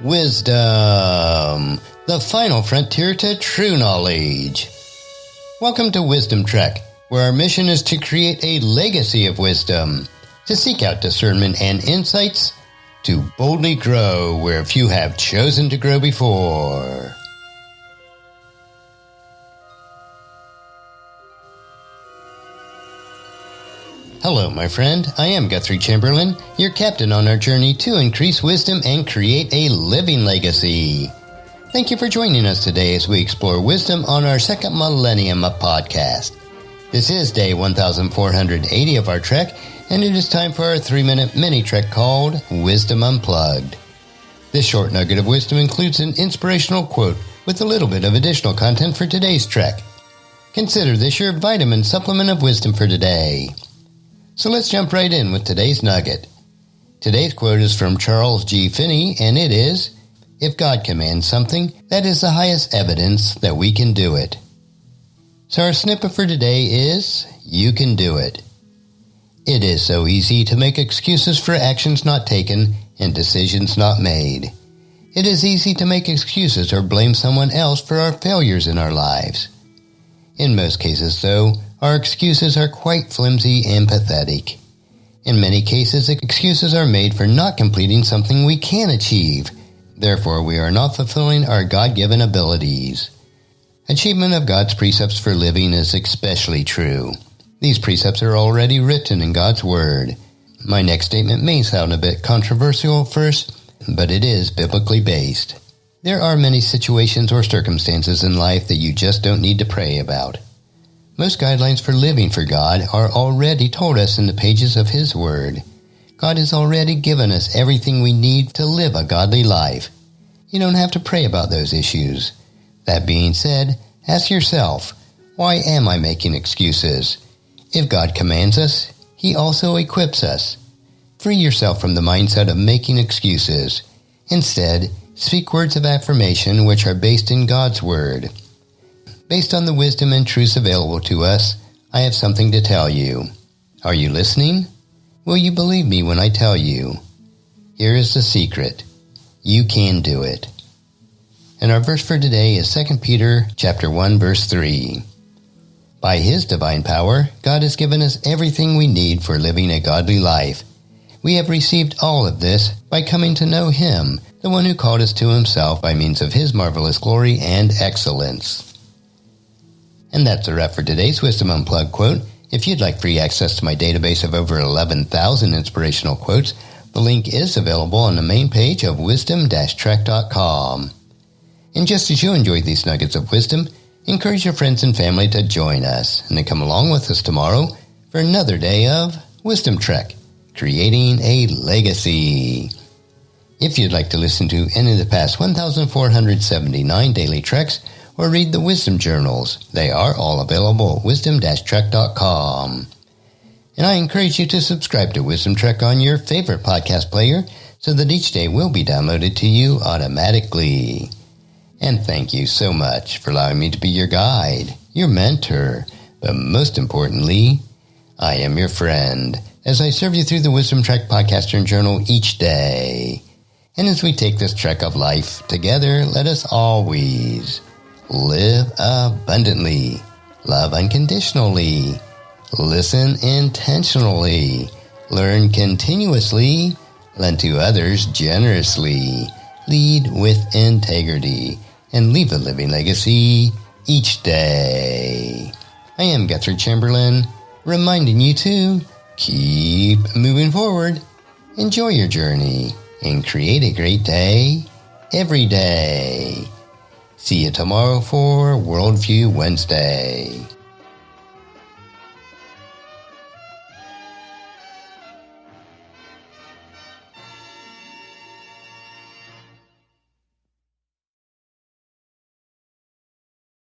Wisdom, the final frontier to true knowledge. Welcome to Wisdom Trek, where our mission is to create a legacy of wisdom, to seek out discernment and insights, to boldly grow where few have chosen to grow before. Hello, my friend. I am Guthrie Chamberlain, your captain on our journey to increase wisdom and create a living legacy. Thank you for joining us today as we explore wisdom on our second millennium of podcast. This is day 1480 of our trek, and it is time for our 3-minute mini trek called Wisdom Unplugged. This short nugget of wisdom includes an inspirational quote with a little bit of additional content for today's trek. Consider this your vitamin supplement of wisdom for today. So let's jump right in with today's nugget. Today's quote is from Charles G. Finney, and it is, "If God commands something, that is the highest evidence that we can do it." So our snippet for today is, you can do it. It is so easy to make excuses for actions not taken and decisions not made. It is easy to make excuses or blame someone else for our failures in our lives. In most cases, though, our excuses are quite flimsy and pathetic. In many cases, excuses are made for not completing something we can achieve. Therefore, we are not fulfilling our God-given abilities. Achievement of God's precepts for living is especially true. These precepts are already written in God's Word. My next statement may sound a bit controversial at first, but it is biblically based. There are many situations or circumstances in life that you just don't need to pray about. Most guidelines for living for God are already told us in the pages of His Word. God has already given us everything we need to live a godly life. You don't have to pray about those issues. That being said, ask yourself, why am I making excuses? If God commands us, He also equips us. Free yourself from the mindset of making excuses. Instead, speak words of affirmation which are based in God's Word. Based on the wisdom and truths available to us, I have something to tell you. Are you listening? Will you believe me when I tell you? Here is the secret. You can do it. And our verse for today is 2 Peter chapter 1, verse 3. By His divine power, God has given us everything we need for living a godly life. We have received all of this by coming to know Him, the one who called us to Himself by means of His marvelous glory and excellence. And that's a wrap for today's Wisdom Unplugged quote. If you'd like free access to my database of over 11,000 inspirational quotes, the link is available on the main page of wisdom-trek.com. And just as you enjoyed these nuggets of wisdom, encourage your friends and family to join us and to come along with us tomorrow for another day of Wisdom Trek, creating a legacy. If you'd like to listen to any of the past 1,479 daily treks, or read the Wisdom Journals. They are all available at wisdom-trek.com. And I encourage you to subscribe to Wisdom Trek on your favorite podcast player so that each day will be downloaded to you automatically. And thank you so much for allowing me to be your guide, your mentor, but most importantly, I am your friend as I serve you through the Wisdom Trek podcast and journal each day. And as we take this trek of life together, let us always live abundantly, love unconditionally, listen intentionally, learn continuously, lend to others generously, lead with integrity, and leave a living legacy each day. I am Guthrie Chamberlain, reminding you to keep moving forward, enjoy your journey, and create a great day every day. See you tomorrow for Worldview Wednesday.